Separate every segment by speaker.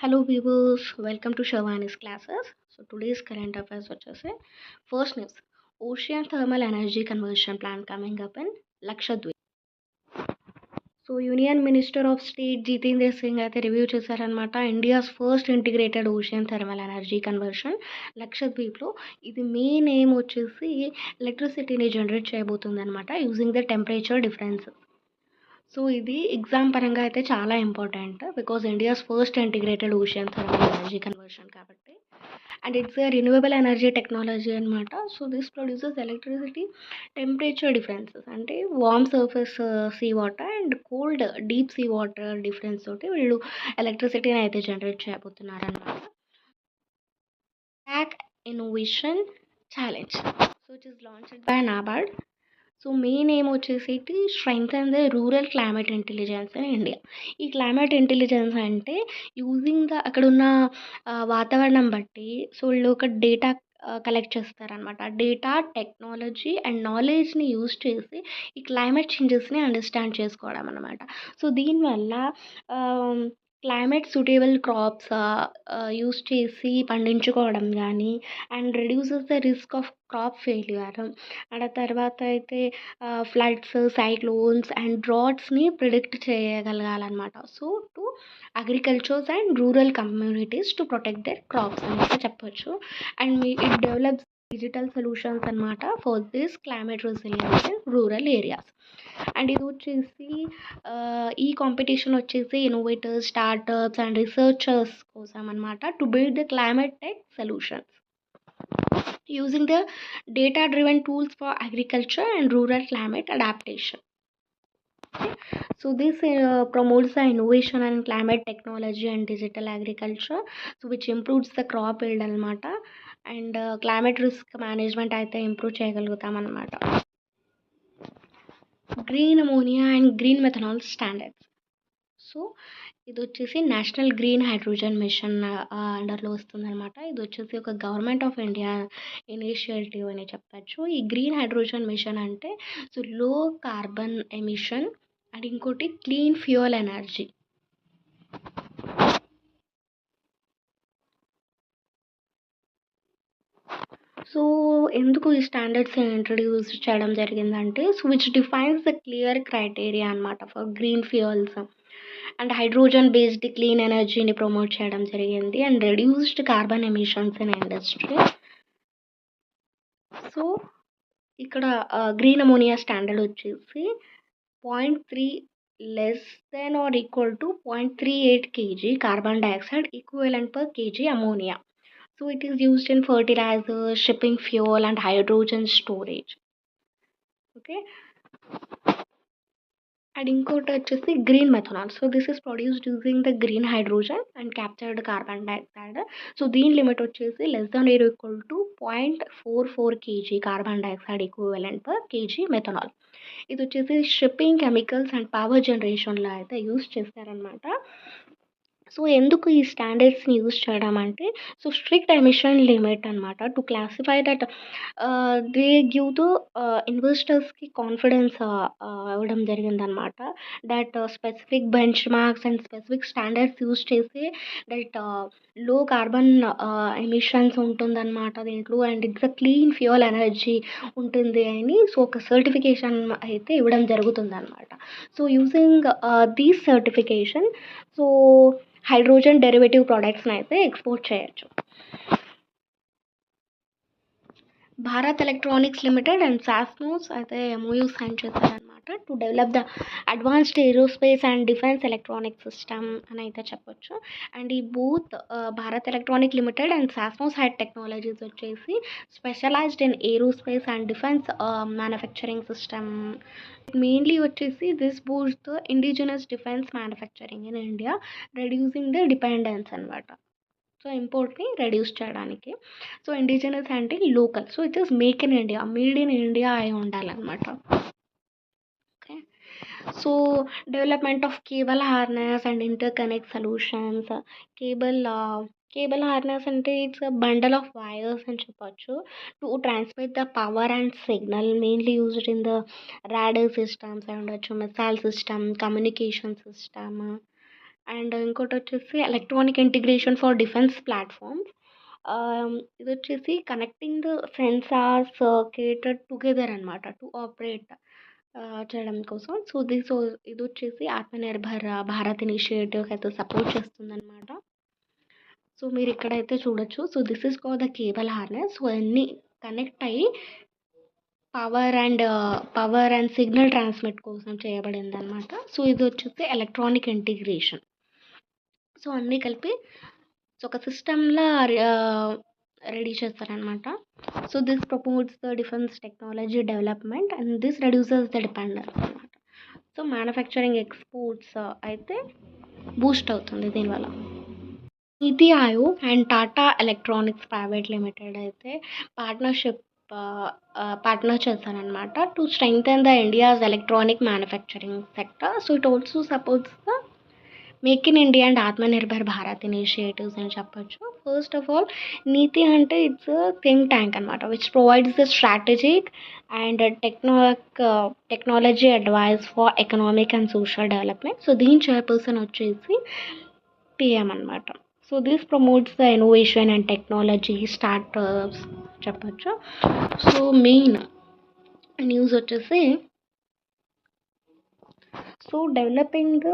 Speaker 1: Hello viewers, welcome to Shavani's classes. So today's current affairs వచ్చేసి first news. Ocean thermal energy conversion plant coming up in Lakshadweep. So union minister of state Jitendra Singh అయితే review చేశారనమాట. India's first integrated ocean thermal energy conversion లక్షద్వీప్లో. ఇది main aim వచ్చేసి ఎలక్ట్రిసిటీని generate చేయబోతుంది అనమాట using the temperature difference. So ఇది exam పరంగా అయితే చాలా important because India's first integrated ocean thermal energy conversion కాబట్టి. And it's a renewable energy technology అనమాట. So this produces electricity temperature differences, అంటే warm surface sea water and cold deep sea water difference తోటి వీళ్ళు ఎలక్ట్రిసిటీని అయితే generate చేయబోతున్నారు అనమాట. Tech innovation challenge, so it is launched by NABARD. So main ఏం వచ్చేసి strengthen the rural climate intelligence in India. ఈ క్లైమేట్ ఇంటెలిజెన్స్ అంటే యూజింగ్ ద అక్కడున్న వాతావరణం బట్టి సో వీళ్ళు ఒక డేటా కలెక్ట్ చేస్తారనమాట. డేటా, టెక్నాలజీ అండ్ నాలెడ్జ్ని యూజ్ చేసి ఈ క్లైమేట్ చేంజెస్ని అండర్స్టాండ్ చేసుకోవడం అనమాట. సో దీనివల్ల క్లైమేట్ సూటబుల్ క్రాప్స్ యూజ్ చేసి పండించుకోవడం కానీ, and reduces the risk of crop failure. And ఆ తర్వాత అయితే ఫ్లడ్స్, సైక్లోన్స్ అండ్ డ్రాట్స్ని ప్రిడిక్ట్ చేయగలగాలన్నమాట. So to agricultures and rural communities to protect their crops అని అయితే చెప్పొచ్చు. And it develops digital solutions అనమాట for this climate resilience in rural areas. And ఇది వచ్చేసి ఈ కాంపిటీషన్ వచ్చేసి ఇన్నోవేటర్స్, స్టార్టప్స్ అండ్ రీసెర్చర్స్ కోసం అనమాట, to build the climate tech solutions using the data driven tools for agriculture and rural climate adaptation. Okay. So this promotes the innovation and climate technology and digital agriculture, so which improves the crop yield anamata, and climate risk management అయితే improve చేయగలుగుతాం అనమాట. Green ammonia and green methanol standards. So ఇది వచ్చేసి national green hydrogen machine అండర్లో వస్తుందన్నమాట. ఇది వచ్చేసి ఒక government of India initiative అని చెప్పచ్చు. ఈ గ్రీన్ హైడ్రోజన్ మిషన్ అంటే so low carbon emission and ఇంకోటి క్లీన్ ఫ్యూయల్ ఎనర్జీ. సో ఎందుకు ఈ స్టాండర్డ్స్ ఇంట్రడ్యూస్ చేయడం జరిగిందంటే so which defines the clear criteria అనమాట for green fuels and hydrogen based clean ఎనర్జీని ప్రమోట్ చేయడం జరిగింది and reduced carbon emissions in industry. So ఇక్కడ గ్రీన్ అమోనియా స్టాండర్డ్ వచ్చేసి 0.3 less than or equal to 0.38 kg carbon dioxide equivalent per kg ammonia. So it is used in fertilizer, shipping fuel and hydrogen storage. Okay. And ఇంకోటి వచ్చేసి green methanol. So this is produced using the green hydrogen and captured carbon dioxide. So దీని limit వచ్చేసి less than or equal to 0.44 kg carbon dioxide equivalent per KG methanol. ఇది వచ్చేసి shipping, chemicals and power జనరేషన్లో అయితే use చేస్తారనమాట. So ఎందుకు ఈ స్టాండర్డ్స్ని use చేయడం అంటే సో స్ట్రిక్ట్ ఎమిషన్ లిమిట్ అనమాట to classify that they give to ఇన్వెస్టర్స్కి కాన్ఫిడెన్స్ ఇవ్వడం జరిగిందనమాట. That specific bench marks and specific standards use చేసి దట్ లో కార్బన్ ఎమిషన్స్ ఉంటుందన్నమాట దీంట్లో, and it's a clean fuel energy ఉంటుంది అని సో ఒక సర్టిఫికేషన్ అయితే ఇవ్వడం జరుగుతుందన్నమాట. So using these certification so hydrogen derivative ప్రోడక్ట్స్ని అయితే ఎక్స్పోర్ట్ చేయొచ్చు. Bharat electronics limited and SASMOS అయితే ఎంఓయూ సైన్ చేశారనమాట to develop the advanced aerospace and defence electronic system అని అయితే చెప్పొచ్చు. అండ్ ఈ both Bharat electronic limited and SASMOS HET technologies వచ్చేసి specialised in aerospace and defence manufacturing system. Mainly వచ్చేసి this boost indigenous defence manufacturing in India, reducing the dependence అనమాట. So ఇంపోర్ట్ని reduce చేయడానికి. So indigenous అంటే local, so it is make in India, made in India అయి ఉండాలన్నమాట. Okay. So development of cable harness and interconnect solutions. Cable harness అంటే it's a bundle of wires అని చెప్పొచ్చు to transmit the power and signal, mainly used in the radar systems అయి ఉండొచ్చు, missile system, communication system. And ఇంకోటొచ్చేసి electronic integration for defence platforms. ఇదొచ్చేసి connecting the sensor circuited together అనమాట to operate చేయడం కోసం. So ఇదొచ్చేసి ఆత్మనిర్భర్ భారత్ ఇనిషియేటివ్‌కి అయితే సపోర్ట్ చేస్తుందనమాట. సో మీరిక్కడైతే చూడొచ్చు. So this is called the cable harness. So అన్నీ కనెక్ట్ అయ్యి పవర్ అండ్ సిగ్నల్ ట్రాన్స్మిట్ కోసం చేయబడిందనమాట. సో ఇదొచ్చేసి ఎలక్ట్రానిక్ ఇంటిగ్రేషన్. సో అన్నీ కలిపి ఒక సిస్టమ్‌లా రెడీ చేస్తారనమాట. So this promotes the defence technology development and this reduces the dependence అనమాట. సో మ్యానుఫ్యాక్చరింగ్ ఎక్స్‌పోర్ట్స్ అయితే బూస్ట్ అవుతుంది దీనివల్ల. NITI Aayog and Tata electronics private limited అయితే పార్ట్నర్‌షిప్ పార్ట్నర్ చేశారనమాట to strengthen the India's electronic manufacturing sector. So it also supports the make in India and Atmanirbhar Bharat initiatives అని చెప్పొచ్చు. First of all నీతి అంటే it's think tank అనమాట which provides the strategic and technology advice for economic and social development. So దీని chairperson వచ్చేసి TM అనమాట. So this promotes the innovation and technology startups చెప్పొచ్చు. So main news వచ్చేసి so developing the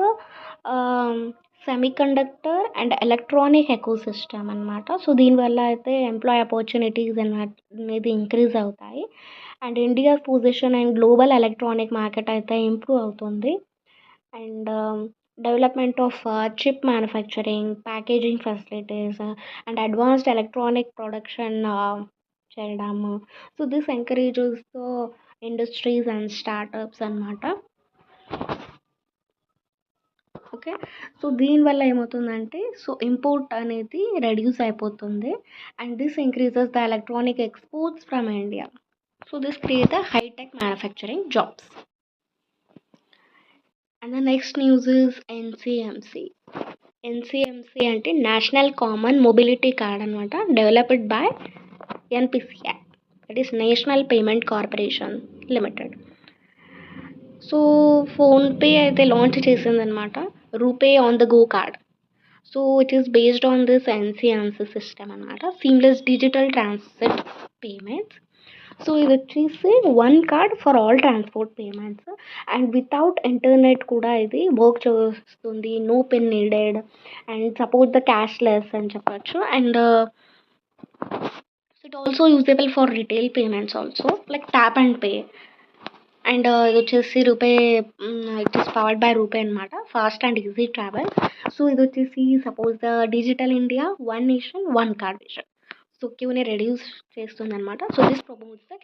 Speaker 1: semiconductor and electronic ecosystem అనమాట. So దీనివల్ల అయితే employee opportunities అనేది increase అవుతాయి and India position and global electronic market అయితే ఇంప్రూవ్ అవుతుంది. And development of chip manufacturing, packaging facilities and advanced electronic production చేయడము. So this encourages the industries and startups అనమాట. Okay. So దీనివల్ల ఏమవుతుందంటే so import అనేది reduce అయిపోతుంది and this increases the electronic exports from India. So this create the hitech manufacturing jobs. And the next news is NCMC. NCMC అంటే national common mobility card అనమాట. Developed by NPCI that is national payment corporation limited. So PhonePe అయితే launch చేసిందనమాట. RuPay on the go card. So it is based on this NCMC system అనమాట. Seamless digital transit payments. So ఇదొచ్చేసి one card for all transport payments and without internet కూడా ఇది work చేస్తుంది. No PIN needed and support the cashless అని చెప్పొచ్చు. And it also usable for retail payments also like tap and pay. And ఇదొచ్చేసి RuPay it is powered by RuPay అనమాట. Fast and easy travel. So ఇదొచ్చేసి suppose the digital India one nation one card vision. So క్యూని reduce చేస్తుందనమాట. So this promotes the